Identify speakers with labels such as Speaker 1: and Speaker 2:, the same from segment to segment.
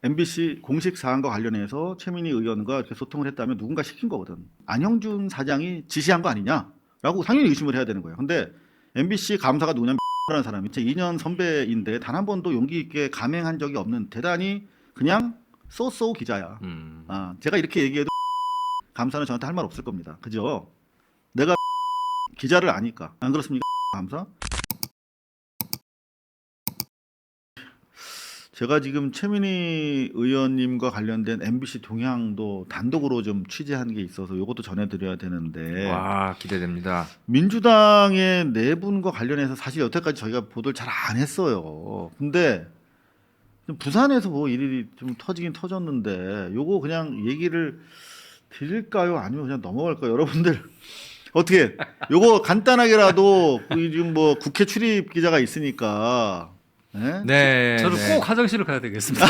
Speaker 1: MBC 공식 사안과 관련해서 최민희 의원과 이렇게 소통을 했다면 누군가 시킨 거거든. 안형준 사장이 지시한 거 아니냐라고 당연히 의심을 해야 되는 거예요. 근데 MBC 감사가 누구냐면 라는 사람이 제 2년 선배인데 단 한 번도 용기 있게 감행한 적이 없는 대단히 그냥 쏘쏘 기자야. 제가 이렇게 얘기해도 감사는 저한테 할 말 없을 겁니다. 그죠? 내가 기자를 아니까. 안 그렇습니까? 감사? 제가 지금 최민희 의원님과 관련된 MBC 동향도 단독으로 좀 취재한 게 있어서 이것도 전해드려야 되는데
Speaker 2: 와, 기대됩니다.
Speaker 1: 민주당의 네 분과 관련해서 사실 여태까지 저희가 보도를 잘 안 했어요. 근데 좀 부산에서 뭐 일이 좀 터지긴 터졌는데 요거 그냥 얘기를 드릴까요? 아니면 그냥 넘어갈까요? 여러분들 어떻게 요거 간단하게라도 지금 뭐 국회 출입 기자가 있으니까 네?
Speaker 2: 네.
Speaker 3: 저는
Speaker 2: 네.
Speaker 3: 꼭 화장실을 가야 되겠습니다.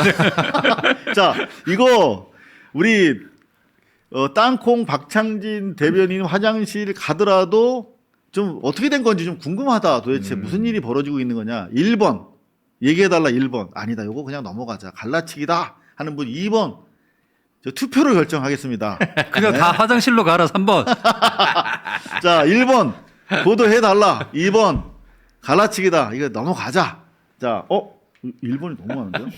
Speaker 1: 자, 이거 우리 땅콩 박창진 대변인 화장실 가더라도 좀 어떻게 된 건지 좀 궁금하다. 도대체 무슨 일이 벌어지고 있는 거냐. 1번 얘기해달라. 1번 아니다. 요거 그냥 넘어가자. 갈라치기다 하는 분 2번 저 투표를 결정하겠습니다.
Speaker 3: 그냥
Speaker 1: 네.
Speaker 3: 다 화장실로 가라 3번.
Speaker 1: 자, 1번 보도해달라. 2번 갈라치기다. 이거 넘어가자. 자, 1번이 넘어가는데요?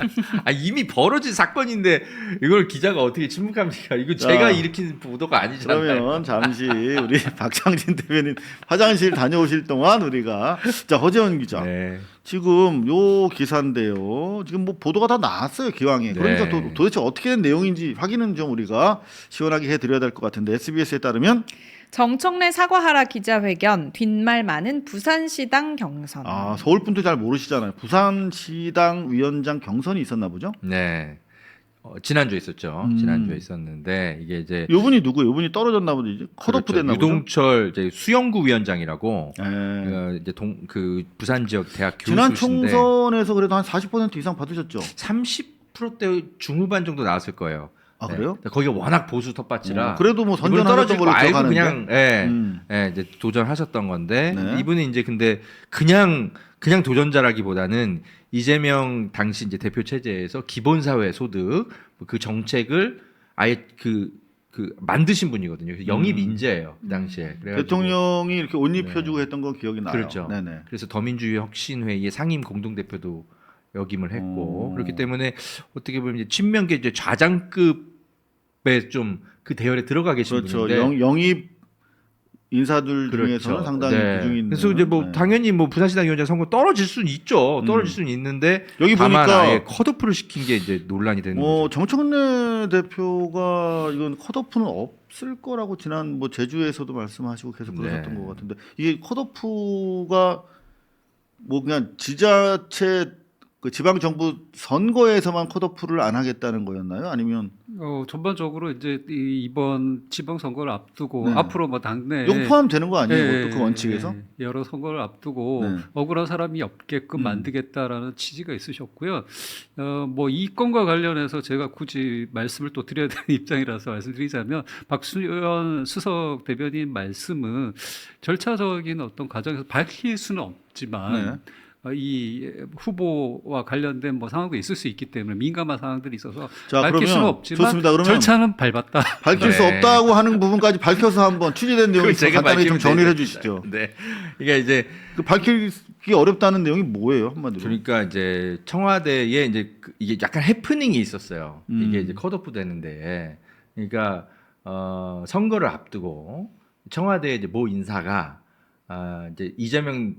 Speaker 2: 아, 이미 벌어진 사건인데 이걸 기자가 어떻게 침묵합니까? 이거
Speaker 1: 자,
Speaker 2: 제가 일으킨 보도가 아니잖아요.
Speaker 1: 그러면 잠시 우리 박창진 대변인 화장실 다녀오실 동안 우리가 자 허재원 기자
Speaker 2: 네.
Speaker 1: 지금 요 기사인데요. 지금 뭐 보도가 다 나왔어요 기왕에. 그러니까
Speaker 2: 네.
Speaker 1: 도대체 어떻게 된 내용인지 확인은 좀 우리가 시원하게 해드려야 될 것 같은데 SBS에 따르면
Speaker 4: 정청래 사과하라 기자회견 뒷말 많은 부산시당 경선.
Speaker 1: 서울 분들 잘 모르시잖아요. 부산시당 위원장 경선이 있었나 보죠.
Speaker 2: 네. 지난주에 있었죠. 지난주에 있었는데 이게 이제
Speaker 1: 요분이 누구예요? 요분이 떨어졌나 보지. 컷오프
Speaker 2: 그렇죠.
Speaker 1: 됐나 보죠.
Speaker 2: 유동철 이제 수영구 위원장이라고
Speaker 1: 네.
Speaker 2: 이제 그 부산 지역 대학
Speaker 1: 지난
Speaker 2: 교수신데
Speaker 1: 총선에서 그래도 한 40% 이상 받으셨죠.
Speaker 2: 30%대 중후반 정도 나왔을 거예요.
Speaker 1: 아, 그래요?
Speaker 2: 거기가 워낙 보수 텃밭이라
Speaker 1: 그래도 뭐
Speaker 2: 이분은
Speaker 1: 선전하셨던 걸로
Speaker 2: 알고
Speaker 1: 기억하는데.
Speaker 2: 그냥 이제 도전하셨던 건데
Speaker 1: 네.
Speaker 2: 이분은 이제 근데 그냥 도전자라기보다는 이재명 당시 이제 대표 체제에서 기본사회 소득 그 정책을 아예 그 만드신 분이거든요. 그래서 영입 인재예요 그 당시에. 그래가지고
Speaker 1: 대통령이 이렇게 옷 입혀주고 했던 거 기억이 나요.
Speaker 2: 그렇죠.
Speaker 1: 네네.
Speaker 2: 그래서 더민주주의 혁신회의의 상임 공동대표도 역임을 했고 그렇기 때문에 어떻게 보면 이제 친명계 이제 좌장급에 좀 그 대열에 들어가 계신
Speaker 1: 그렇죠.
Speaker 2: 분인데
Speaker 1: 영입 인사들
Speaker 2: 그렇죠.
Speaker 1: 중에서는 상당히
Speaker 2: 네.
Speaker 1: 비중이 있는.
Speaker 2: 그래서 이제 뭐
Speaker 1: 네.
Speaker 2: 당연히 뭐 부산시당 위원장 선거 떨어질 수는 있죠. 떨어질 수는 있는데
Speaker 1: 여기
Speaker 2: 다만
Speaker 1: 보니까
Speaker 2: 아예 컷오프를 시킨 게 이제 논란이 되는 거죠.
Speaker 1: 정청래 대표가 이건 컷오프는 없을 거라고 지난 뭐 제주에서도 말씀하시고 계속 그러셨던
Speaker 2: 네.
Speaker 1: 것 같은데 이게 컷오프가 뭐 그냥 지자체 그 지방 정부 선거에서만 컷오프를 안 하겠다는 거였나요? 아니면
Speaker 3: 전반적으로 이제 이번 지방 선거를 앞두고
Speaker 1: 네.
Speaker 3: 앞으로 뭐 당내
Speaker 1: 이거 포함되는 거 아니에요?
Speaker 3: 예,
Speaker 1: 그것도 그 원칙에서?
Speaker 3: 여러 선거를 앞두고
Speaker 1: 네.
Speaker 3: 억울한 사람이 없게끔 만들겠다라는 취지가 있으셨고요. 뭐 이 건과 관련해서 제가 굳이 말씀을 또 드려야 되는 입장이라서 말씀드리자면 박수현 수석 대변인 말씀은 절차적인 어떤 과정에서 밝힐 수는 없지만 이 후보와 관련된 뭐 상황도 있을 수 있기 때문에 민감한 사항들이 있어서
Speaker 1: 자,
Speaker 3: 밝힐
Speaker 1: 그러면
Speaker 3: 수는 없지만
Speaker 1: 좋습니다. 그러면
Speaker 3: 절차는 밟았다.
Speaker 1: 밝힐 수
Speaker 2: 네.
Speaker 1: 없다고 하는 부분까지 밝혀서 한번 취재된 내용이
Speaker 2: 그걸 제가
Speaker 1: 간단히 좀
Speaker 2: 밝히면
Speaker 1: 정리를
Speaker 2: 되죠.
Speaker 1: 해주시죠.
Speaker 2: 네. 이게 이제
Speaker 1: 그 밝히기 어렵다는 내용이 뭐예요, 한마디로?
Speaker 2: 그러니까 이제 청와대에 이제 이게 약간 해프닝이 있었어요. 이게 이제 컷오프 되는데, 그러니까 선거를 앞두고 청와대에 이제 모 인사가 이제 이재명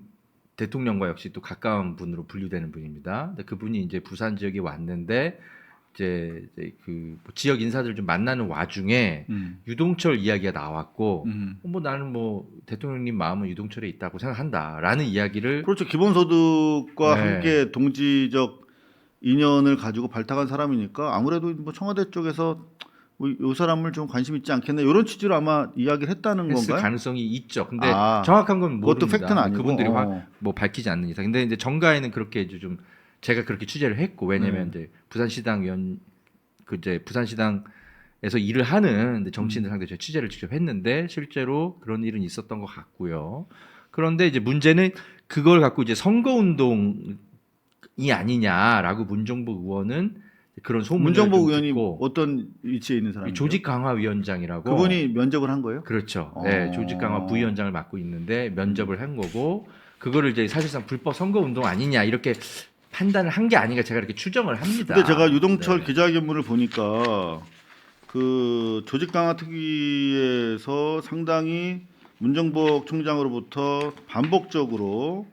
Speaker 2: 대통령과 역시 또 가까운 분으로 분류되는 분입니다. 근데 그분이 이제 부산 지역에 왔는데 이제 그 지역 인사들 좀 만나는 와중에 유동철 이야기가 나왔고, 뭐 나는 뭐 대통령님 마음은 유동철에 있다고 생각한다라는 이야기를
Speaker 1: 그렇죠. 기본소득과
Speaker 2: 네.
Speaker 1: 함께 동지적 인연을 가지고 발탁한 사람이니까 아무래도 뭐 청와대 쪽에서 뭐 이 사람을 좀 관심 있지 않겠나 이런 취지로 아마 이야기를 했다는
Speaker 2: 했을
Speaker 1: 건가요?
Speaker 2: 가능성이 있죠. 근데
Speaker 1: 아,
Speaker 2: 정확한 건
Speaker 1: 그것도
Speaker 2: 모릅니다.
Speaker 1: 팩트는 아니고.
Speaker 2: 그분들이 뭐 밝히지 않는 이상. 근데 이제 정가에는 그렇게 이제 좀 제가 그렇게 취재를 했고, 왜냐면 이제 부산시당 위원 그 이제 부산시당에서 일을 하는 이제 정치인들 상대 제가 취재를 직접 했는데 실제로 그런 일은 있었던 것 같고요. 그런데 이제 문제는 그걸 갖고 이제 선거운동이 아니냐라고 문정부 의원은 그런 소문을
Speaker 1: 문정복
Speaker 2: 좀
Speaker 1: 의원이
Speaker 2: 듣고
Speaker 1: 어떤 위치에 있는 사람이에요?
Speaker 2: 조직 강화 위원장이라고
Speaker 1: 그분이 면접을 한 거예요?
Speaker 2: 그렇죠.
Speaker 1: 어.
Speaker 2: 네, 조직 강화 부위원장을 맡고 있는데 면접을 한 거고 그거를 이제 사실상 불법 선거 운동 아니냐 이렇게 판단을 한 게 아닌가 제가 이렇게 추정을 합니다.
Speaker 1: 근데 제가 유동철
Speaker 2: 네.
Speaker 1: 기자회견문을 보니까 그 조직 강화 특위에서 상당히 문정복 총장으로부터 반복적으로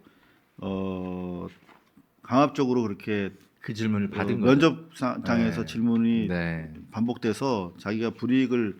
Speaker 1: 강압적으로 그렇게
Speaker 2: 그 질문을 받은 거죠.
Speaker 1: 면접장에서
Speaker 2: 네.
Speaker 1: 질문이
Speaker 2: 네.
Speaker 1: 반복돼서 자기가 불이익을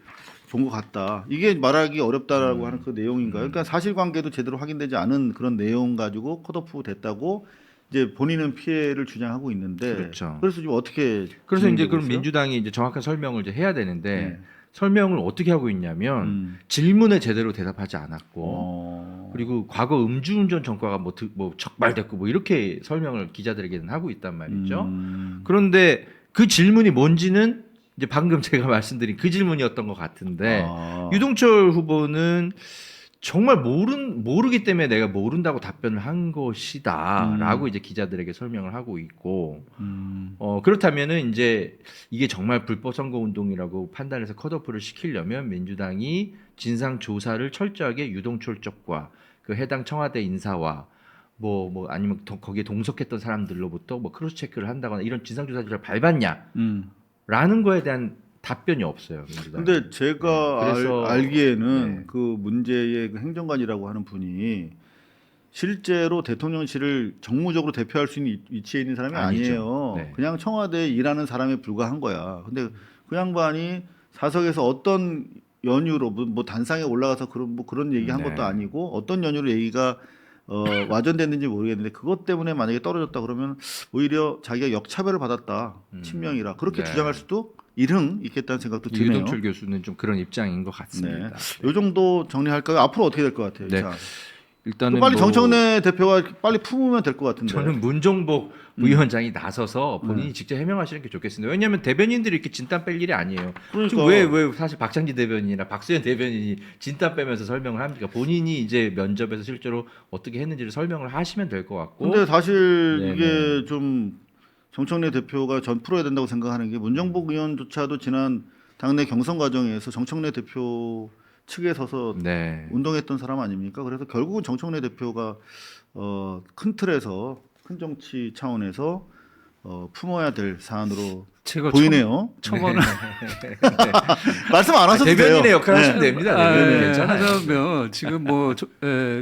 Speaker 1: 본 것 같다. 이게 말하기 어렵다라고 하는 그 내용인가요? 그러니까 사실관계도 제대로 확인되지 않은 그런 내용 가지고 컷오프 됐다고 이제 본인은 피해를 주장하고 있는데
Speaker 2: 그렇죠.
Speaker 1: 그래서 지금 어떻게
Speaker 2: 그래서 이제
Speaker 1: 진행되고
Speaker 2: 그럼
Speaker 1: 있어요?
Speaker 2: 민주당이 이제 정확한 설명을 이제 해야 되는데
Speaker 1: 네.
Speaker 2: 설명을 어떻게 하고 있냐면
Speaker 1: 음.
Speaker 2: 질문에 제대로 대답하지 않았고
Speaker 1: 어.
Speaker 2: 그리고 과거 음주운전 전과가 뭐 적발됐고 뭐 이렇게 설명을 기자들에게는 하고 있단 말이죠. 그런데 그 질문이 뭔지는 이제 방금 제가 말씀드린 그 질문이었던 것 같은데
Speaker 1: 아.
Speaker 2: 유동철 후보는 정말 모르기 때문에 내가 모른다고 답변을 한 것이다라고 이제 기자들에게 설명을 하고 있고 그렇다면은 이제 이게 정말 불법 선거 운동이라고 판단해서 컷오프를 시키려면 민주당이 진상 조사를 철저하게 유동철 쪽과 그 해당 청와대 인사와 뭐 아니면 거기에 동석했던 사람들로부터 뭐 크로스 체크를 한다거나 이런 진상 조사를 밟았냐라는 거에 대한 답변이 없어요. 민주당.
Speaker 1: 근데 제가
Speaker 2: 네. 그래서
Speaker 1: 알기에는
Speaker 2: 네.
Speaker 1: 그 문제의 그 행정관이라고 하는 분이 실제로 대통령실을 정무적으로 대표할 수 있는 위치에 있는 사람이
Speaker 2: 아니죠.
Speaker 1: 아니에요.
Speaker 2: 네.
Speaker 1: 그냥 청와대에 일하는 사람에 불과한 거야. 근데 그 양반이 사석에서 어떤 연유로 뭐 단상에 올라가서 그런 얘기 한
Speaker 2: 네.
Speaker 1: 것도 아니고 어떤 연유로 얘기가 와전됐는지 모르겠는데 그것 때문에 만약에 떨어졌다 그러면 오히려 자기가 역차별을 받았다. 친명이라 그렇게
Speaker 2: 네.
Speaker 1: 주장할 수도 일흥 있겠다는 생각도 드네요.
Speaker 2: 유동철 교수는 좀 그런 입장인 것 같습니다.
Speaker 1: 요 정도 정리할까요? 앞으로 어떻게 될 것 같아요?
Speaker 2: 네.
Speaker 1: 자,
Speaker 2: 일단은
Speaker 1: 빨리
Speaker 2: 뭐
Speaker 1: 정청래 대표가 빨리 품으면 될 것 같은데.
Speaker 2: 저는 문정복 부위원장이 나서서 본인이 직접 해명하시는 게 좋겠습니다. 왜냐하면 대변인들이 이렇게 진땀 뺄 일이 아니에요.
Speaker 1: 그러니까.
Speaker 2: 지금 왜 사실 박찬지 대변인이나 박수현 대변인이 진땀 빼면서 설명을 합니까? 본인이 이제 면접에서 실제로 어떻게 했는지를 설명을 하시면 될 것 같고.
Speaker 1: 근데 사실
Speaker 2: 네네.
Speaker 1: 이게 좀 정청래 대표가 전 풀어야 된다고 생각하는 게 문정복 의원조차도 지난 당내 경선 과정에서 정청래 대표 측에 서서
Speaker 2: 네.
Speaker 1: 운동했던 사람 아닙니까? 그래서 결국은 정청래 대표가 큰 틀에서 큰 정치 차원에서 품어야 될 사안으로
Speaker 3: 제가
Speaker 1: 보이네요.
Speaker 3: 첨언을
Speaker 1: 말씀 안 하셔도 돼요.
Speaker 2: 대변인의 역할 하시면
Speaker 1: 네.
Speaker 2: 됩니다. 대변인 괜찮아요.
Speaker 3: 하자면 지금 뭐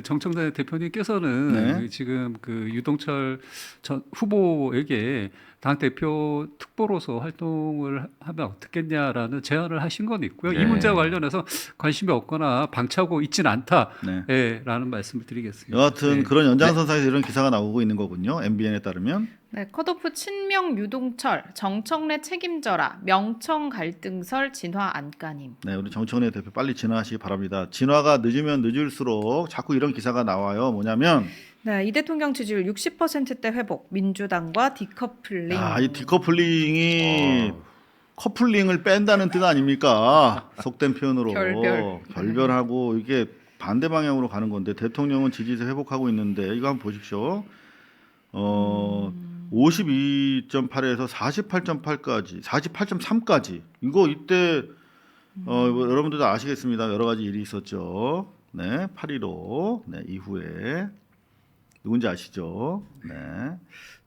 Speaker 3: 정청래 대표님께서는
Speaker 1: 네.
Speaker 3: 지금 그 유동철 전 후보에게 당 대표 특보로서 활동을 하면 어떻겠냐라는 제안을 하신 건 있고요.
Speaker 2: 네.
Speaker 3: 이 문제와 관련해서 관심이 없거나 방치하고 있지는 않다라는
Speaker 1: 네.
Speaker 3: 말씀을 드리겠습니다.
Speaker 1: 여하튼
Speaker 3: 네.
Speaker 1: 그런 연장선상에서 이런 기사가 나오고 있는 거군요. MBN에 따르면.
Speaker 4: 네, 컷오프 친명 유동철 정청래 책임져라 명청 갈등설 진화 안까님.
Speaker 1: 네, 우리 정청래 대표 빨리 진화하시기 바랍니다. 진화가 늦으면 늦을수록 자꾸 이런 기사가 나와요. 뭐냐면
Speaker 4: 네, 이 대통령 지지율 60%대 회복, 민주당과 디커플링.
Speaker 1: 이 디커플링이 커플링을 뺀다는 뜻 아닙니까? 속된 표현으로
Speaker 4: 결별.
Speaker 1: 결별하고 이게 반대 방향으로 가는 건데 대통령은 지지세 회복하고 있는데 이거 한번 보십시오. 52.8에서 48.8까지, 48.3까지. 이거 이때 뭐 여러분들도 아시겠습니다. 여러 가지 일이 있었죠. 네, 8.15 네, 이후에 누군지 아시죠? 네,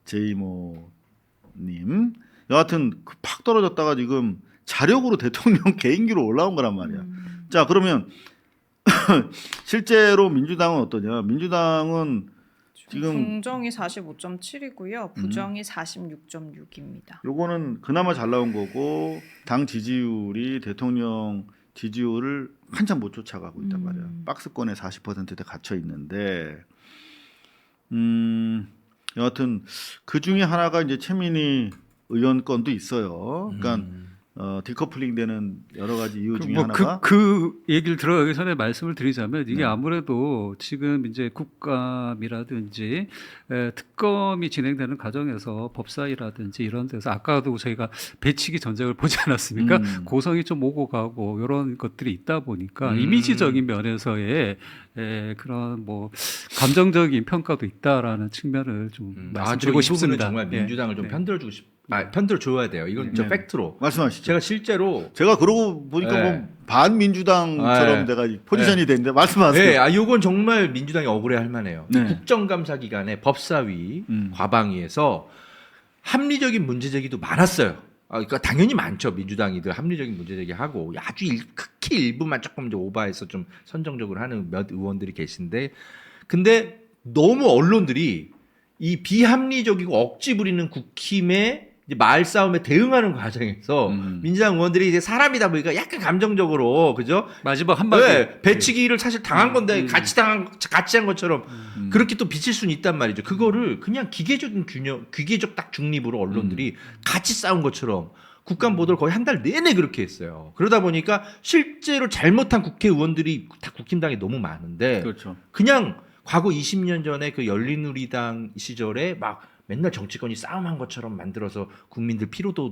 Speaker 1: 제이모님. 여하튼 팍 떨어졌다가 지금 자력으로 대통령 개인기로 올라온 거란 말이야. 자, 그러면 실제로 민주당은 어떠냐? 민주당은 지금
Speaker 4: 긍정이 45.7이고요. 부정이 46.6입니다.
Speaker 1: 요거는 그나마 잘 나온 거고 당 지지율이 대통령 지지율을 한참 못 쫓아가고 있단 말이야. 박스권에 40%대 갇혀 있는데 여하튼 그 중에 하나가 이제 최민희 의원 건도 있어요. 그러니까 디커플링 되는 여러 가지 이유 중에 하나가
Speaker 3: 그 얘기를 들어가기 전에 말씀을 드리자면 이게
Speaker 1: 네.
Speaker 3: 아무래도 지금 이제 국감이라든지 특검이 진행되는 과정에서 법사위라든지 이런 데서 아까도 저희가 배치기 전쟁을 보지 않았습니까? 고성이 좀 오고 가고 이런 것들이 있다 보니까 이미지적인 면에서의 그런 뭐 감정적인 평가도 있다라는 측면을 좀 말씀드리고
Speaker 2: 이 부분은
Speaker 3: 싶습니다.
Speaker 2: 정말 민주당을 좀
Speaker 3: 네.
Speaker 2: 편들어주고 편들어 줘야 돼요. 이건 저
Speaker 1: 네.
Speaker 2: 팩트로.
Speaker 1: 말씀하시죠.
Speaker 2: 제가 실제로
Speaker 1: 제가 그러고 보니까
Speaker 2: 네.
Speaker 1: 뭐 반민주당처럼
Speaker 2: 네.
Speaker 1: 내가 포지션이 됐는데 말씀하세요.
Speaker 2: 네, 요건 정말 민주당이 억울해할 만해요.
Speaker 1: 네.
Speaker 2: 국정감사 기간에 법사위,
Speaker 1: 음.
Speaker 2: 과방위에서 합리적인 문제 제기도 많았어요. 그러니까 당연히 많죠. 민주당이들 합리적인 문제 제기하고 아주 극히 일부만 조금 이제 오바해서 좀 선정적으로 하는 몇 의원들이 계신데, 근데 너무 언론들이 이 비합리적이고 억지 부리는 국힘의 이제 말싸움에 대응하는 과정에서 민주당 의원들이 이제 사람이다 보니까 약간 감정적으로, 그죠?
Speaker 3: 마지막 한마디.
Speaker 2: 네, 배치기를 사실 당한 건데 같이 한 것처럼 그렇게 또 비칠 수는 있단 말이죠. 그거를 그냥 기계적인 균형, 기계적 딱 중립으로 언론들이 같이 싸운 것처럼 국감 보도를 거의 한 달 내내 그렇게 했어요. 그러다 보니까 실제로 잘못한 국회의원들이 다 국힘당에 너무 많은데,
Speaker 1: 그렇죠.
Speaker 2: 그냥 과거 20년 전에 그 열린우리당 시절에 막 맨날 정치권이 싸움한 것처럼 만들어서 국민들 피로도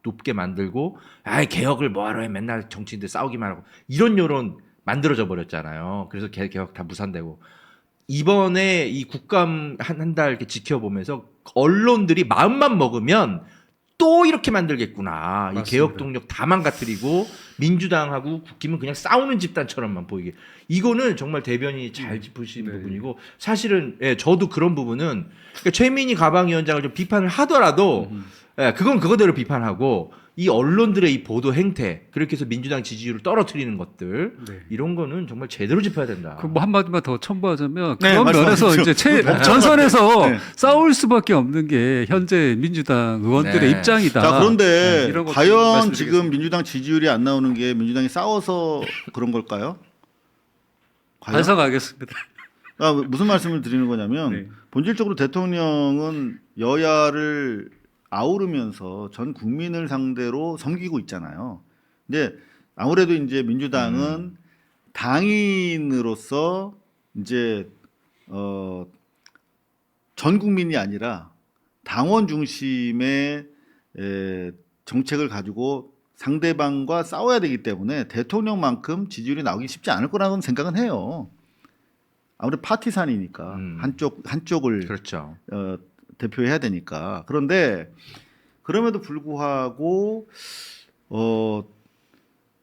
Speaker 2: 높게 만들고, 아이 개혁을 뭐하러 해, 맨날 정치인들 싸우기만 하고, 이런 여론 만들어져 버렸잖아요. 그래서 개혁 다 무산되고, 이번에 이 국감 한 달 이렇게 지켜보면서 언론들이 마음만 먹으면 또 이렇게 만들겠구나. 이
Speaker 3: 맞습니다.
Speaker 2: 개혁 동력 다 망가뜨리고 민주당하고 국힘은 그냥 싸우는 집단처럼만 보이게. 이거는 정말 대변인이 잘 짚으신
Speaker 3: 네.
Speaker 2: 부분이고, 사실은 예, 저도 그런 부분은 그러니까 최민희 가방위원장을 좀 비판을 하더라도 예, 그건 그거대로 비판하고, 이 언론들의 이 보도 행태, 그렇게 해서 민주당 지지율을 떨어뜨리는 것들,
Speaker 3: 네.
Speaker 2: 이런 거는 정말 제대로 짚어야 된다.
Speaker 3: 그 뭐 한마디만 더 첨부하자면
Speaker 1: 네,
Speaker 3: 그런 면에서
Speaker 1: 말씀하십시오.
Speaker 3: 이제 전선에서
Speaker 1: 네.
Speaker 3: 싸울 수밖에 없는 게 현재 민주당 의원들의
Speaker 2: 네.
Speaker 3: 입장이다.
Speaker 1: 자, 그런데
Speaker 3: 이런 것도
Speaker 1: 과연
Speaker 3: 말씀드리겠습니다.
Speaker 1: 지금 민주당 지지율이 안 나오는 게 민주당이 싸워서 그런 걸까요? 과연?
Speaker 3: 반성하겠습니다.
Speaker 1: 무슨 말씀을 드리는 거냐면
Speaker 3: 네.
Speaker 1: 본질적으로 대통령은 여야를 아우르면서 전 국민을 상대로 섬기고 있잖아요. 근데 아무래도 이제 민주당은 당인으로서 이제 전 국민이 아니라 당원 중심의 정책을 가지고 상대방과 싸워야 되기 때문에 대통령만큼 지지율이 나오기 쉽지 않을 거라는 생각은 해요. 아무래도 파티산이니까 한쪽을
Speaker 2: 그렇죠.
Speaker 1: 대표해야 되니까. 그런데 그럼에도 불구하고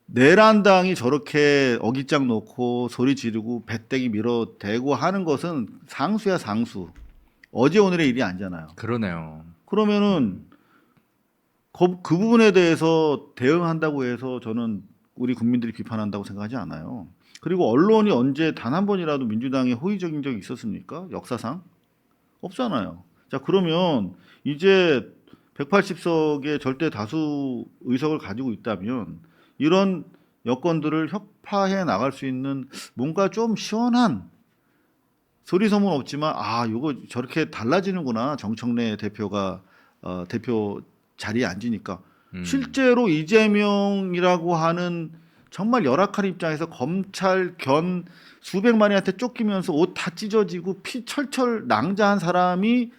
Speaker 1: 내란당이 저렇게 어깃장 놓고 소리 지르고 배때기 밀어대고 하는 것은 상수야 상수. 어제 오늘의 일이 아니잖아요.
Speaker 2: 그러네요.
Speaker 1: 그러면은 그 부분에 대해서 대응한다고 해서 저는 우리 국민들이 비판한다고 생각하지 않아요. 그리고 언론이 언제 단 한 번이라도 민주당에 호의적인 적이 있었습니까? 역사상? 없잖아요. 자, 그러면 이제 180석의 절대 다수 의석을 가지고 있다면 이런 여건들을 혁파해 나갈 수 있는 뭔가 좀 시원한 소리소문 없지만 요거 저렇게 달라지는구나. 정청래 대표가 대표 자리에 앉으니까 실제로 이재명이라고 하는 정말 열악한 입장에서 검찰 견 수백만이한테 쫓기면서 옷 다 찢어지고 피 철철 낭자한 사람이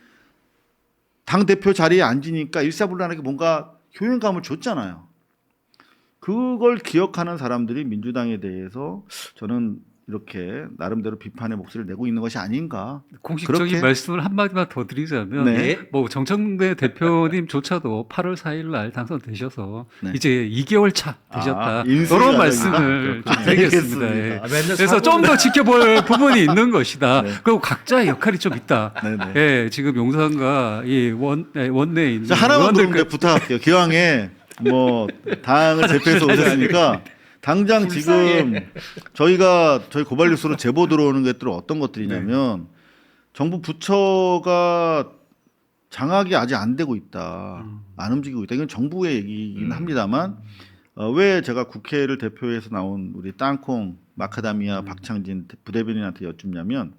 Speaker 1: 당 대표 자리에 앉으니까 일사불란하게 뭔가 효용감을 줬잖아요. 그걸 기억하는 사람들이 민주당에 대해서 저는 이렇게 나름대로 비판의 목소리를 내고 있는 것이 아닌가.
Speaker 3: 공식적인
Speaker 1: 그렇게?
Speaker 3: 말씀을 한마디만 더 드리자면
Speaker 1: 네.
Speaker 3: 뭐 정청래 대표님조차도 8월 4일 날 당선되셔서
Speaker 1: 네.
Speaker 3: 이제 2개월 차 되셨다.
Speaker 1: 인수위
Speaker 3: 이런
Speaker 1: 과정이다?
Speaker 3: 말씀을 좀 드리겠습니다. 예.
Speaker 1: 알겠습니다.
Speaker 3: 그래서 좀 더 지켜볼 부분이 있는 것이다.
Speaker 1: 네.
Speaker 3: 그리고 각자의 역할이 좀 있다.
Speaker 1: 네네.
Speaker 3: 예, 지금 용산과 이 원내에 있는
Speaker 1: 자, 하나만
Speaker 3: 의원들
Speaker 1: 그런데 부탁할게요. 기왕에 뭐 당을 대표해서 오셨으니까 당장 지금 저희 고발 뉴스로 제보 들어오는 것들은 어떤 것들이냐면 정부 부처가 장악이 아직 안 되고 있다. 안 움직이고 있다. 이건 정부의 얘기긴 합니다만 왜 제가 국회를 대표해서 나온 우리 땅콩 마카다미아 박창진 부대변인한테 여쭙냐면,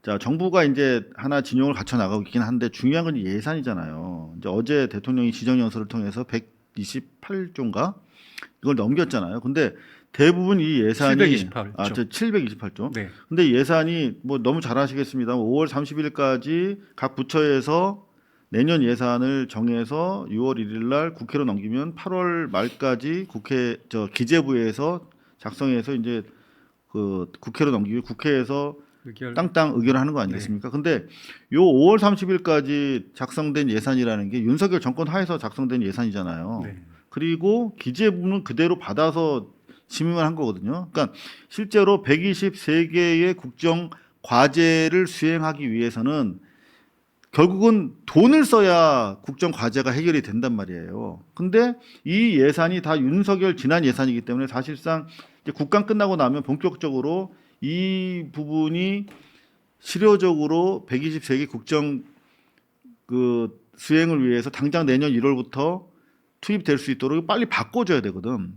Speaker 1: 자, 정부가 이제 하나 진영을 갖춰 나가고 있긴 한데 중요한 건 예산이잖아요. 이제 어제 대통령이 지정연설을 통해서 128조인가 이걸 넘겼잖아요. 근데 대부분 이 예산이
Speaker 3: 728조.
Speaker 1: 728조.
Speaker 3: 네.
Speaker 1: 근데 예산이 뭐 너무 잘 아시겠습니다. 5월 30일까지 각 부처에서 내년 예산을 정해서 6월 1일 날 국회로 넘기면 8월 말까지 기재부에서 작성해서 이제 그 국회로 넘기고 국회에서
Speaker 3: 의결.
Speaker 1: 땅땅 의결을 하는 거 아니겠습니까? 근데 요 5월 30일까지 작성된 예산이라는 게 윤석열 정권 하에서 작성된 예산이잖아요.
Speaker 3: 네.
Speaker 1: 그리고 기재 부분은 그대로 받아서 심의만 한 거거든요. 그러니까 실제로 123개의 국정 과제를 수행하기 위해서는 결국은 돈을 써야 국정 과제가 해결이 된단 말이에요. 근데 이 예산이 다 윤석열 지난 예산이기 때문에 사실상 이제 국감 끝나고 나면 본격적으로 이 부분이 실효적으로 123개 국정 그 수행을 위해서 당장 내년 1월부터 투입될 수 있도록 빨리 바꿔줘야 되거든.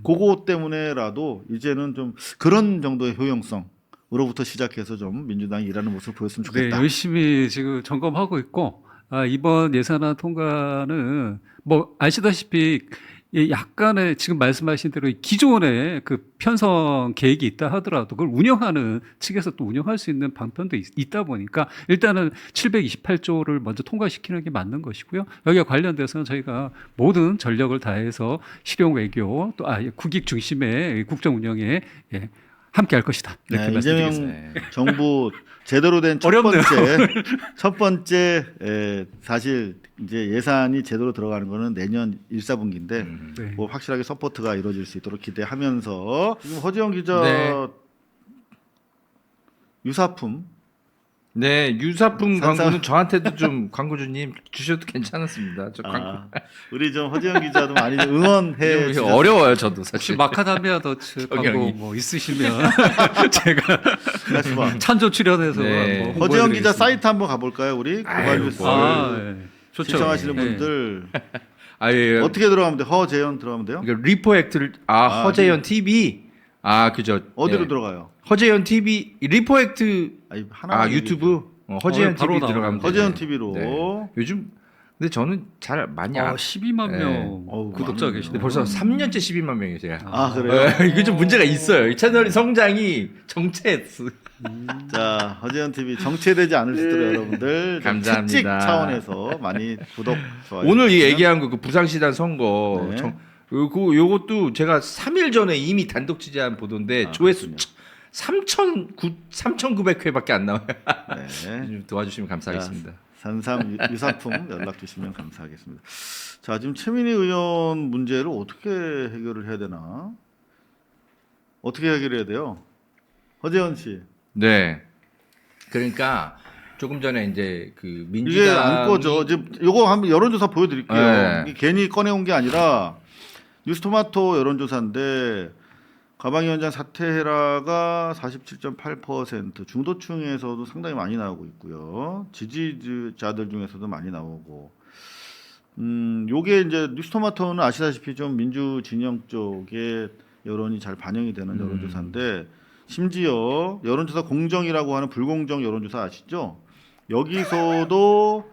Speaker 1: 그거 때문에라도 이제는 좀 그런 정도의 효용성으로부터 시작해서 좀 민주당이 일하는 모습을 보였으면
Speaker 3: 네,
Speaker 1: 좋겠다.
Speaker 3: 열심히 지금 점검하고 있고 이번 예산안 통과는 뭐 아시다시피 약간의 지금 말씀하신 대로 기존에 그 편성 계획이 있다 하더라도 그걸 운영하는 측에서 또 운영할 수 있는 방편도 있다 보니까 일단은 728조를 먼저 통과시키는 게 맞는 것이고요. 여기와 관련돼서는 저희가 모든 전력을 다해서 실용 외교 또 국익 중심의 국정 운영에 함께 할 것이다. 이렇게
Speaker 1: 네,
Speaker 3: 말씀드리겠습니다.
Speaker 1: 이재명 정부 제대로 된
Speaker 3: 어렵네요.
Speaker 1: 첫 번째 사실 이제 예산이 제대로 들어가는 거는 내년 1, 4분기인데
Speaker 3: 네.
Speaker 1: 뭐 확실하게 서포트가 이루어질 수 있도록 기대하면서 지금 허지영 기자
Speaker 2: 네.
Speaker 1: 유사품
Speaker 2: 네, 유사품
Speaker 1: 산삼-
Speaker 2: 광고는 저한테도 좀 광고주님 주셔도 괜찮았습니다. 저 광고
Speaker 1: 우리 좀 허지영 기자도 많이 좀 응원해
Speaker 2: 이게
Speaker 1: 주셨으면
Speaker 2: 어려워요, 저도
Speaker 3: 혹시
Speaker 2: 사실.
Speaker 3: 마카다미아 더츠 광고
Speaker 2: 경영이.
Speaker 3: 뭐 있으시면 제가
Speaker 1: 좋겠습니다.
Speaker 3: 찬조 출연해서
Speaker 2: 네.
Speaker 3: 한번
Speaker 1: 허지영 기자
Speaker 3: 홍보해드리겠습니다.
Speaker 1: 사이트 한번 가볼까요? 우리
Speaker 2: 아유,
Speaker 1: 고발뉴스
Speaker 3: 네. 좋죠.
Speaker 1: 시청하시는
Speaker 3: 네.
Speaker 1: 분들
Speaker 2: 아예
Speaker 1: 어떻게 들어가면 돼? 허재현 들어가면 돼요?
Speaker 2: 그러니까 리포액트를 허재현 TV 그죠.
Speaker 1: 어디로
Speaker 2: 예.
Speaker 1: 들어가요?
Speaker 2: 허재현 TV 리포액트
Speaker 1: 아니, 하나
Speaker 2: 유튜브 허재현
Speaker 3: 바로
Speaker 2: TV
Speaker 3: 나오네요.
Speaker 2: 들어가면 돼요.
Speaker 1: 허재현 TV로
Speaker 2: 네. 요즘 근데 저는 잘 많이 안
Speaker 3: 12만
Speaker 2: 네.
Speaker 3: 명
Speaker 1: 어우,
Speaker 3: 구독자
Speaker 1: 많네요.
Speaker 3: 계시네요.
Speaker 2: 벌써 3년째 12만 명이에요, 제가.
Speaker 1: 아 그래요?
Speaker 2: 이게 좀 문제가 있어요. 이 채널이 성장이 정체했어.
Speaker 1: 자, 허재현 TV 정체되지 않을 수 있도록 여러분들 좀
Speaker 2: 감사합니다.
Speaker 1: 채찍 차원에서 많이 구독, 좋아요.
Speaker 2: 오늘 이
Speaker 1: 해주시면.
Speaker 2: 얘기한 거 그 부산시장 선거
Speaker 1: 네.
Speaker 2: 요것도 제가 3일 전에 이미 단독 취재한 보도인데 조회수
Speaker 1: 그렇군요.
Speaker 2: 3,900회밖에 안 나와요.
Speaker 1: 네.
Speaker 2: 좀 도와주시면 감사하겠습니다.
Speaker 1: 산삼 유사품 연락 주시면 감사하겠습니다. 자, 지금 최민희 의원 문제를 어떻게 해결을 해야 되나? 어떻게 해결해야 돼요? 허재현 씨.
Speaker 2: 네. 그러니까 조금 전에 이제 그
Speaker 1: 이게
Speaker 2: 민주당
Speaker 1: 안 꺼져. 지금 요거 한번 여론조사 보여드릴게요.
Speaker 2: 네.
Speaker 1: 이게 괜히 꺼내온 게 아니라 뉴스토마토 여론조사인데 가방위원장 사퇴해라가 47.8%, 중도층에서도 상당히 많이 나오고 있고요. 지지자들 중에서도 많이 나오고. 요게 이제 뉴스토마토는 아시다시피 좀 민주 진영 쪽에 여론이 잘 반영이 되는 여론조사인데 심지어 여론조사 공정이라고 하는 불공정 여론조사 아시죠? 여기서도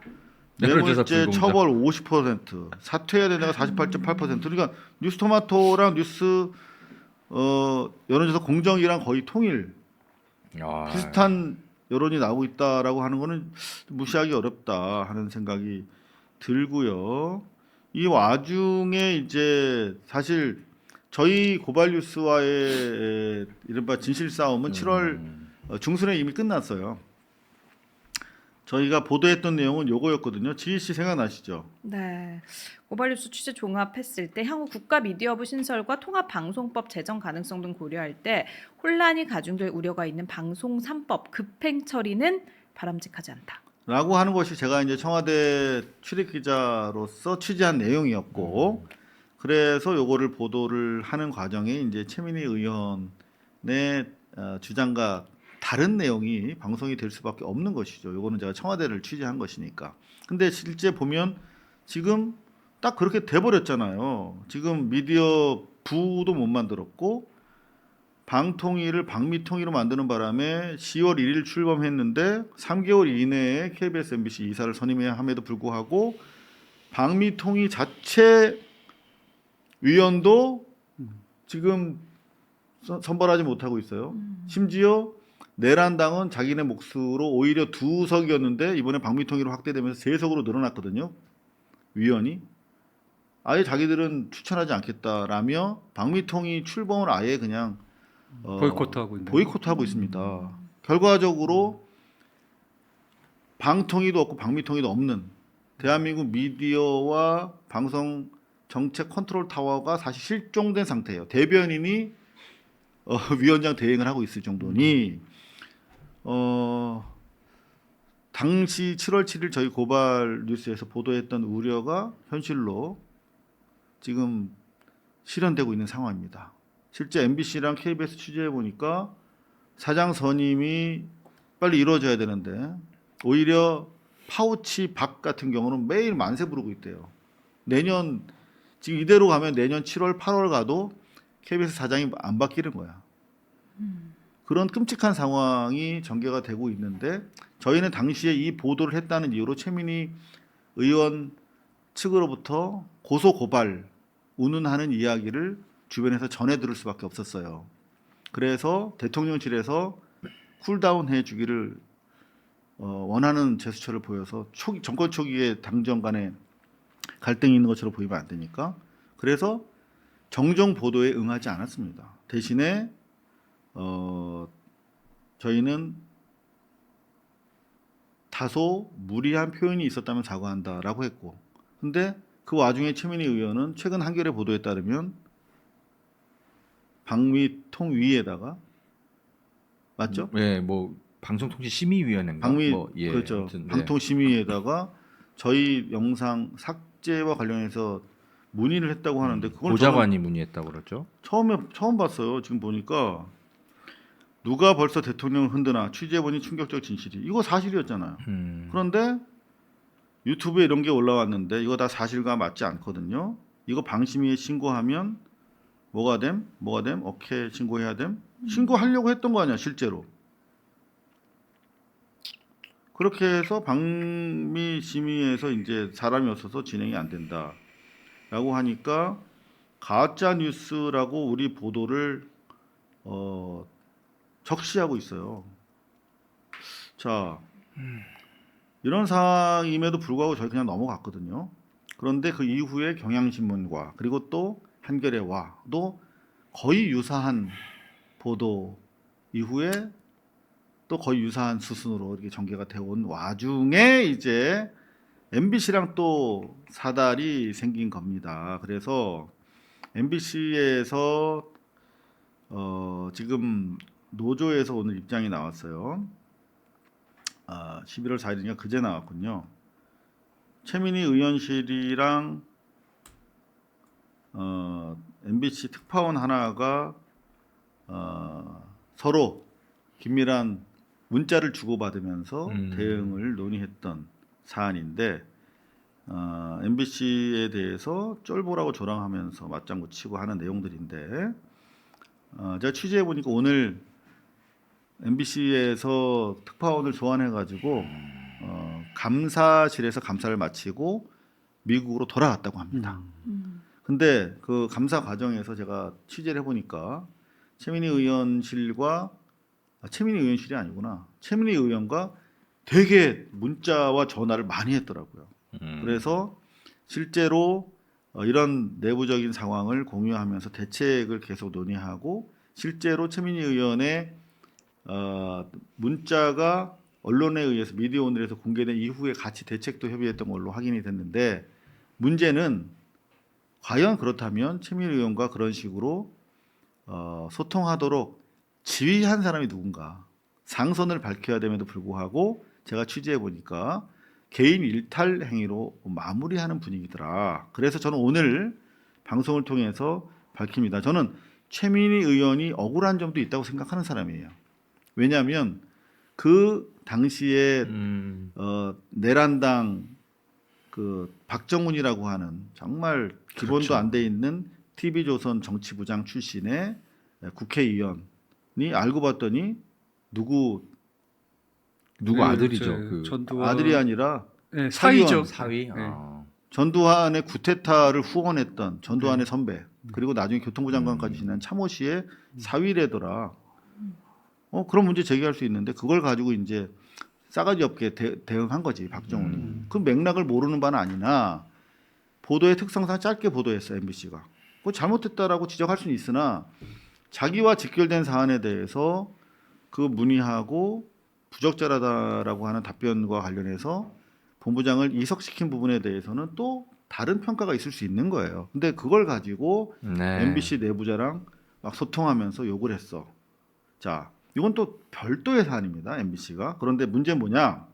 Speaker 2: 여론조사
Speaker 1: 뇌물죄
Speaker 2: 불공정.
Speaker 1: 처벌 50%, 사퇴해야 되는 데가 48.8%. 그러니까 뉴스토마토랑 여론조사 공정이랑 거의 통일
Speaker 2: 아,
Speaker 1: 비슷한 여론이 나오고 있다라고 하는 거는 무시하기 어렵다 하는 생각이 들고요. 이 와중에 이제 사실 저희 고발뉴스와의 이른바 진실 싸움은 7월 중순에 이미 끝났어요. 저희가 보도했던 내용은 요거였거든요. 지희 씨 생각나시죠?
Speaker 4: 네. 고발뉴스 취재 종합했을 때 향후 국가미디어부 신설과 통합방송법 제정 가능성 등 고려할 때 혼란이 가중될 우려가 있는 방송 3법 급행 처리는 바람직하지 않다.
Speaker 1: 라고 하는 것이 제가 이제 청와대 출입 기자로서 취재한 내용이었고 그래서 요거를 보도를 하는 과정에 이제 최민희 의원의 주장과 다른 내용이 방송이 될 수밖에 없는 것이죠. 요거는 제가 청와대를 취재한 것이니까. 근데 실제 보면 지금 딱 그렇게 돼버렸잖아요. 지금 미디어 부도 못 만들었고 방통위를 방미통위로 만드는 바람에 10월 1일 출범했는데 3개월 이내에 KBS, MBC 이사를 선임해야 함에도 불구하고 방미통위 자체 위원도 지금 선발하지 못하고 있어요. 심지어 내란당은 자기네 몫으로 오히려 2석이었는데 이번에 방미통위로 확대되면서 3석으로 늘어났거든요. 위원이. 아예 자기들은 추천하지 않겠다라며 방미통위 출범을 아예 그냥
Speaker 3: 보이콧하고 있는.
Speaker 1: 보이콧하고 있습니다. 결과적으로 방통위도 없고 방미통위도 없는 대한민국 미디어와 방송 정책 컨트롤 타워가 사실 실종된 상태예요. 대변인이 위원장 대행을 하고 있을 정도니 당시 7월 7일 저희 고발 뉴스에서 보도했던 우려가 현실로 지금 실현되고 있는 상황입니다. 실제 MBC랑 KBS 취재해 보니까 사장 선임이 빨리 이루어져야 되는데 오히려 파우치 박 같은 경우는 매일 만세 부르고 있대요. 내년 지금 이대로 가면 내년 7월 8월 가도 KBS 사장이 안 바뀌는 거야. 그런 끔찍한 상황이 전개가 되고 있는데 저희는 당시에 이 보도를 했다는 이유로 최민희 의원 측으로부터 고소 고발 운운하는 이야기를 주변에서 전해 들을 수밖에 없었어요. 그래서 대통령실에서 쿨다운 해주기를 원하는 제스처를 보여서 정권 초기에 당정 간에 갈등이 있는 것처럼 보이면 안 되니까 그래서 정정 보도에 응하지 않았습니다. 대신에 저희는 다소 무리한 표현이 있었다면 사과한다라고 했고 근데 그 와중에 최민희 의원은 최근 한겨레 보도에 따르면 방미통위에다가 맞죠?
Speaker 2: 네, 뭐 방송통신심의위원회인가?
Speaker 1: 방미
Speaker 2: 뭐, 예,
Speaker 1: 그렇죠.
Speaker 2: 아무튼, 네.
Speaker 1: 방통심의에다가 저희 영상 삭제와 관련해서 문의를 했다고 하는데 그걸
Speaker 2: 보좌관이 문의했다고 그러죠.
Speaker 1: 처음 봤어요. 지금 보니까 누가 벌써 대통령을 흔드나 취재해보니 충격적 진실이 이거 사실이었잖아요. 그런데 유튜브에 이런 게 올라왔는데 이거 다 사실과 맞지 않거든요. 이거 방심위에 신고하면 뭐가 됨? 오케이 신고해야 됨? 신고하려고 했던 거 아니야 실제로. 그렇게 해서 방미심의에서 이제 사람이 없어서 진행이 안 된다라고 하니까 가짜 뉴스라고 우리 보도를 적시하고 있어요. 자, 이런 상황임에도 불구하고 저희 그냥 넘어갔거든요. 그런데 그 이후에 경향신문과 그리고 또 한겨레와도 거의 유사한 보도 이후에 또 거의 유사한 수순으로 이렇게 전개가 되어 온 와중에 이제 MBC랑 또 사달이 생긴 겁니다. 그래서 MBC에서 지금 노조에서 오늘 입장이 나왔어요. 11월 4일이니까 그제 나왔군요. 최민희 의원실이랑 MBC 특파원 하나가 서로 긴밀한 문자를 주고받으면서 대응을 논의했던 사안인데 MBC에 대해서 쫄보라고 조랑하면서 맞장구 치고 하는 내용들인데 제가 취재해 보니까 오늘 MBC에서 특파원을 소환해 가지고 감사실에서 감사를 마치고 미국으로 돌아갔다고 합니다. 근데 그 감사 과정에서 제가 취재를 해보니까 최민희 의원실과 최민희 의원실이 아니구나. 최민희 의원과 되게 문자와 전화를 많이 했더라고요. 그래서 실제로 이런 내부적인 상황을 공유하면서 대책을 계속 논의하고 실제로 최민희 의원의 문자가 언론에 의해서 미디어오늘에서 공개된 이후에 같이 대책도 협의했던 걸로 확인이 됐는데 문제는 과연 그렇다면 최민희 의원과 그런 식으로 소통하도록 지휘한 사람이 누군가 상선을 밝혀야 됨에도 불구하고 제가 취재해 보니까 개인 일탈 행위로 마무리하는 분위기더라. 그래서 저는 오늘 방송을 통해서 밝힙니다. 저는 최민희 의원이 억울한 점도 있다고 생각하는 사람이에요. 왜냐하면 그 당시에 내란당 그 박정훈이라고 하는 정말 기본도
Speaker 2: 그렇죠.
Speaker 1: 안 돼 있는 TV조선 정치부장 출신의 국회의원이 알고 봤더니 누구
Speaker 2: 아들이죠. 그
Speaker 3: 전두환
Speaker 1: 아들이 아니라
Speaker 3: 네, 사위죠.
Speaker 2: 사위.
Speaker 3: 네.
Speaker 1: 전두환의 쿠데타를 후원했던 전두환의 선배 그리고 나중에 교통부 장관까지 지낸 참호 씨의 사위래더라. 그런 문제 제기할 수 있는데 그걸 가지고 이제 싸가지 없게 대응한 거지 박정훈이. 그 맥락을 모르는 바는 아니나 보도의 특성상 짧게 보도했어요 MBC가. 그 잘못했다라고 지적할 수는 있으나 자기와 직결된 사안에 대해서 그 문의하고 부적절하다라고 하는 답변과 관련해서 본부장을 이석시킨 부분에 대해서는 또 다른 평가가 있을 수 있는 거예요. 근데 그걸 가지고
Speaker 2: 네.
Speaker 1: MBC 내부자랑 막 소통하면서 욕을 했어. 자, 이건 또 별도의 사안입니다. MBC가. 그런데 문제는 뭐냐?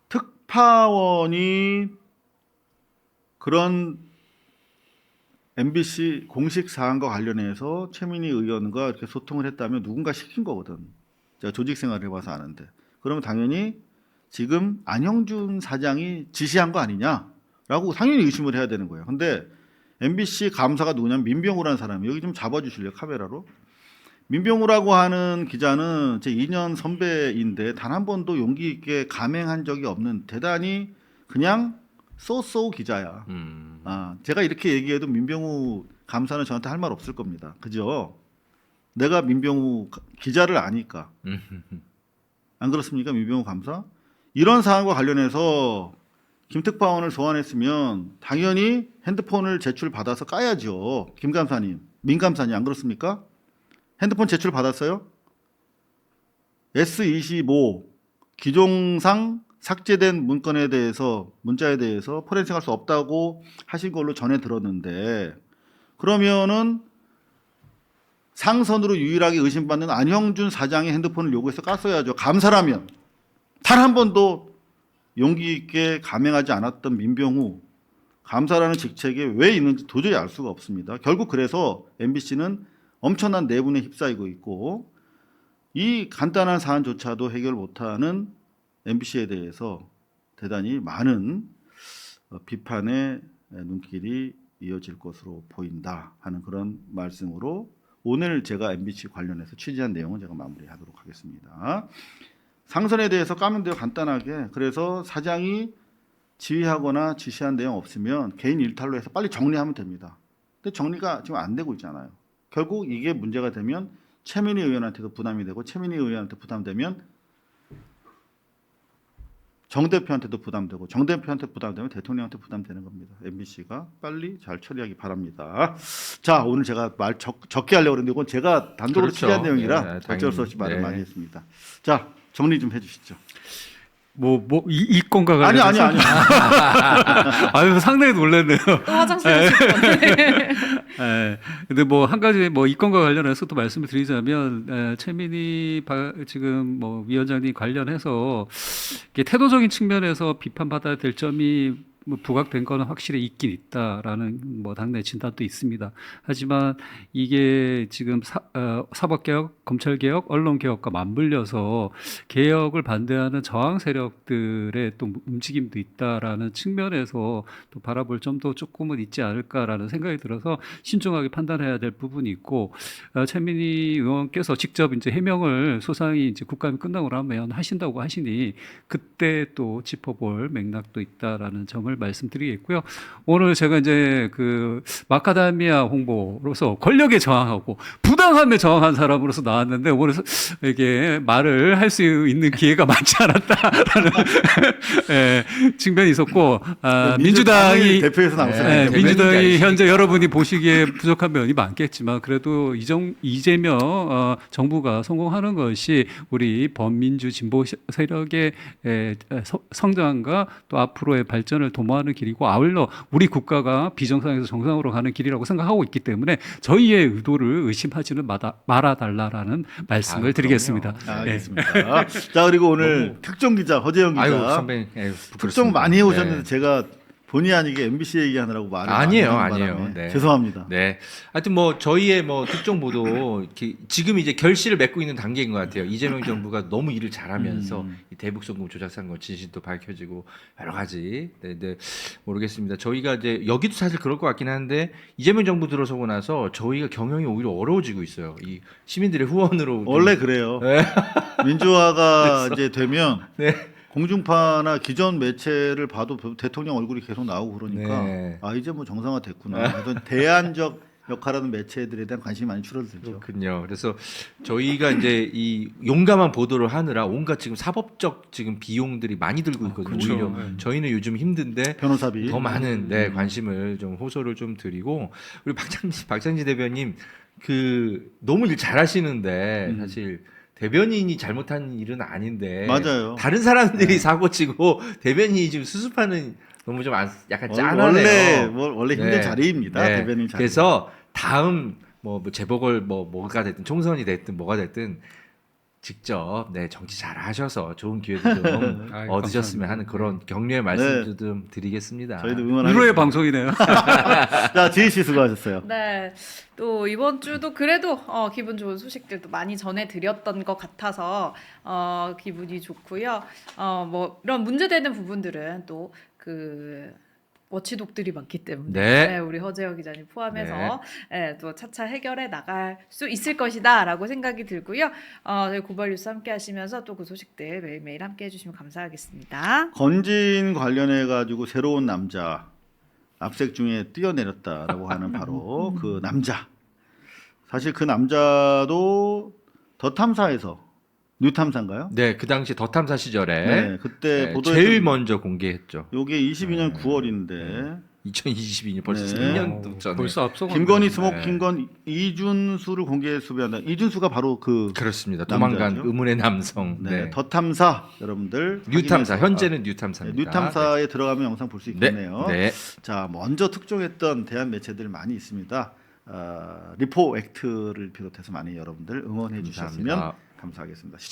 Speaker 1: 특파원이 그런 MBC 공식 사안과 관련해서 최민희 의원과 이렇게 소통을 했다면 누군가 시킨 거거든. 제가 조직 생활을 해봐서 아는데. 그러면 당연히 지금 안형준 사장이 지시한 거 아니냐라고 당연히 의심을 해야 되는 거예요. 근데 MBC 감사가 누구냐면 민병우라는 사람이 여기 좀 잡아주실래요? 카메라로. 민병우라고 하는 기자는 제 2년 선배인데 단 한 번도 용기 있게 감행한 적이 없는 대단히 그냥 쏘쏘 기자야. 제가 이렇게 얘기해도 민병우 감사는 저한테 할 말 없을 겁니다. 그죠? 내가 민병우 기자를 아니까. 안 그렇습니까? 민병우 감사? 이런 사안과 관련해서 김특파원을 소환했으면 당연히 핸드폰을 제출받아서 까야죠. 김 감사님, 민 감사님 안 그렇습니까? 핸드폰 제출 받았어요? S25 기종상 삭제된 문자에 대해서 포렌식할 수 없다고 하신 걸로 전해 들었는데 그러면은 상선으로 유일하게 의심받는 안형준 사장의 핸드폰을 요구해서 깠어야죠. 감사라면 단 한 번도 용기 있게 감행하지 않았던 민병우 감사라는 직책에 왜 있는지 도저히 알 수가 없습니다. 결국 그래서 MBC는 엄청난 내분에 휩싸이고 있고 이 간단한 사안조차도 해결 못하는 MBC에 대해서 대단히 많은 비판의 눈길이 이어질 것으로 보인다 하는 그런 말씀으로 오늘 제가 MBC 관련해서 취재한 내용은 제가 마무리하도록 하겠습니다. 상선에 대해서 까면 돼요. 간단하게. 그래서 사장이 지휘하거나 지시한 내용 없으면 개인 일탈로 해서 빨리 정리하면 됩니다. 근데 정리가 지금 안 되고 있잖아요. 결국 이게 문제가 되면 최민희 의원한테도 부담이 되고 최민희 의원한테 부담되면 정 대표한테도 부담되고 정 대표한테 부담되면 대통령한테 부담되는 겁니다. MBC가 빨리 잘 처리하기 바랍니다. 자, 오늘 제가 말 적게 하려고 했는데 이건 제가 단독으로
Speaker 2: 그렇죠.
Speaker 1: 취재한 내용이라
Speaker 2: 네,
Speaker 1: 어쩔 수 없이 말을
Speaker 2: 네.
Speaker 1: 많이 했습니다. 자, 정리 좀 해주시죠.
Speaker 3: 이 건과
Speaker 1: 아니.
Speaker 3: 관련해서 아유 상당히 놀랐네요.
Speaker 4: 또 화장실 가실 건데.
Speaker 3: 예. 근데 뭐 한 가지 뭐 이 건과 관련해서 또 말씀을 드리자면 최민희 지금 뭐 위원장님 관련해서 이게 태도적인 측면에서 비판받아야 될 점이 뭐 부각된 거는 확실히 있긴 있다라는 뭐 당내 진단도 있습니다. 하지만 이게 지금 사법개혁, 검찰개혁, 언론개혁과 맞물려서 개혁을 반대하는 저항 세력들의 또 움직임도 있다라는 측면에서 또 바라볼 점도 조금은 있지 않을까라는 생각이 들어서 신중하게 판단해야 될 부분이 있고 최민희 의원께서 직접 이제 해명을 소상히 이제 국감이 끝나고 나면 하신다고 하시니 그때 또 짚어볼 맥락도 있다라는 점을 말씀드리겠고요. 오늘 제가 이제 그 마카다미아 홍보로서 권력에 저항하고 부당함에 저항한 사람으로서 나왔는데 오늘 이게 말을 할 수 있는 기회가 많지 않았다라는 측면이 있었고 민주당이
Speaker 1: 대표에서 나오세요.
Speaker 3: 네,
Speaker 2: 대변인이
Speaker 3: 민주당이
Speaker 2: 아니시니까.
Speaker 3: 현재 여러분이 보시기에 부족한 면이 많겠지만 그래도 이재명 정부가 성공하는 것이 우리 범민주 진보 세력의 성장과 또 앞으로의 발전을 도모하는 길이고 아울러 우리 국가가 비정상에서 정상으로 가는 길이라고 생각하고 있기 때문에 저희의 의도를 의심하지는 말아달라라는 말씀을 드리겠습니다.
Speaker 1: 알겠습니다. 자, 그리고 오늘 특종 기자 허재영 기자
Speaker 2: 아유 선배님
Speaker 1: 특종 많이 해오셨는데 제가 본의 아니게 MBC 얘기하느라고 말을
Speaker 2: 아니에요,
Speaker 1: 많이 하는
Speaker 2: 아니에요.
Speaker 1: 바람에
Speaker 2: 네.
Speaker 1: 죄송합니다.
Speaker 2: 네. 하여튼 뭐 저희의 뭐 특종 보도 지금 이제 결실을 맺고 있는 단계인 것 같아요. 이재명 정부가 너무 일을 잘하면서 이 대북송금 조작 사건 진실도 밝혀지고 여러 가지. 네, 모르겠습니다. 저희가 이제 여기도 사실 그럴 것 같긴 한데 이재명 정부 들어서고 나서 저희가 경영이 오히려 어려워지고 있어요. 이 시민들의 후원으로
Speaker 1: 원래 그래요.
Speaker 2: 네.
Speaker 1: 민주화가 이제 되면
Speaker 2: 네.
Speaker 1: 공중파나 기존 매체를 봐도 대통령 얼굴이 계속 나오고 그러니까
Speaker 2: 네.
Speaker 1: 아 이제 뭐 정상화 됐구나. 그래서 대안적 역할하는 매체들에 대한 관심이 많이 줄어들죠.
Speaker 2: 그렇군요. 그래서 저희가 이제 이 용감한 보도를 하느라 온갖 지금 사법적 지금 비용들이 많이 들고 있거든요.
Speaker 3: 그렇죠.
Speaker 2: 오히려
Speaker 3: 네.
Speaker 2: 저희는 요즘 힘든데
Speaker 1: 변호사비
Speaker 2: 더 많은 관심을 좀 호소를 좀 드리고 우리 박찬지 대변인 그 너무 일 잘하시는데 사실 대변인이 잘못한 일은 아닌데
Speaker 1: 맞아요.
Speaker 2: 다른 사람들이 사고 치고 대변인이 지금 수습하는 너무 좀 약간 짠하네요.
Speaker 1: 원래 힘든
Speaker 2: 네.
Speaker 1: 자리입니다.
Speaker 2: 네.
Speaker 1: 대변인 자리.
Speaker 2: 그래서 다음 뭐 재보궐 뭐가 됐든 총선이 됐든 뭐가 됐든 직접 정치 잘 하셔서 좋은 기회도 좀
Speaker 3: 아이고,
Speaker 2: 얻으셨으면
Speaker 3: 감사합니다.
Speaker 2: 하는 그런 격려의 말씀도 좀 드리겠습니다.
Speaker 1: 저희도
Speaker 3: 1호의
Speaker 1: 응원하겠습니다.
Speaker 3: 방송이네요.
Speaker 1: 자, 지희 씨 수고하셨어요.
Speaker 4: 네, 또 이번 주도 그래도 기분 좋은 소식들도 많이 전해드렸던 것 같아서 기분이 좋고요. 뭐 이런 문제되는 부분들은 또 그 워치독들이 많기 때문에
Speaker 2: 네.
Speaker 4: 우리 허재혁 기자님 포함해서 또 차차 해결해 나갈 수 있을 것이다라고 생각이 들고요. 저희 고발뉴스 함께 하시면서 또 그 소식들 매일매일 함께 해주시면 감사하겠습니다.
Speaker 1: 건진 관련해 가지고 새로운 남자 압색 중에 뛰어내렸다라고 하는 바로 그 남자. 사실 그 남자도 더 탐사에서 뉴 탐사인가요?
Speaker 2: 네, 그 당시 더 탐사 시절에
Speaker 1: 네, 그때 보도에
Speaker 2: 제일 먼저 공개했죠.
Speaker 1: 요게 22년 9월인데
Speaker 2: 2022년 벌써
Speaker 1: 네.
Speaker 2: 3년 전에.
Speaker 3: 벌써 앞서가.
Speaker 1: 김건희 스모킹건 이준수를 공개 수배한다. 이준수가 바로 그
Speaker 2: 그렇습니다. 도망간
Speaker 1: 남자죠?
Speaker 2: 의문의 남성.
Speaker 1: 네,
Speaker 2: 네.
Speaker 1: 더 탐사 여러분들
Speaker 2: 뉴탐사
Speaker 1: 확인해서-
Speaker 2: 현재는
Speaker 1: 네,
Speaker 2: 뉴탐사입니다.
Speaker 1: 뉴탐사에 들어가면 영상 볼 수
Speaker 2: 네.
Speaker 1: 있겠네요.
Speaker 2: 네.
Speaker 1: 자, 먼저 특종했던 대한 매체들 많이 있습니다. 리포 액트를 비롯해서 많이 여러분들 응원해 주셨으면
Speaker 2: 감사합니다.
Speaker 1: 감사하겠습니다.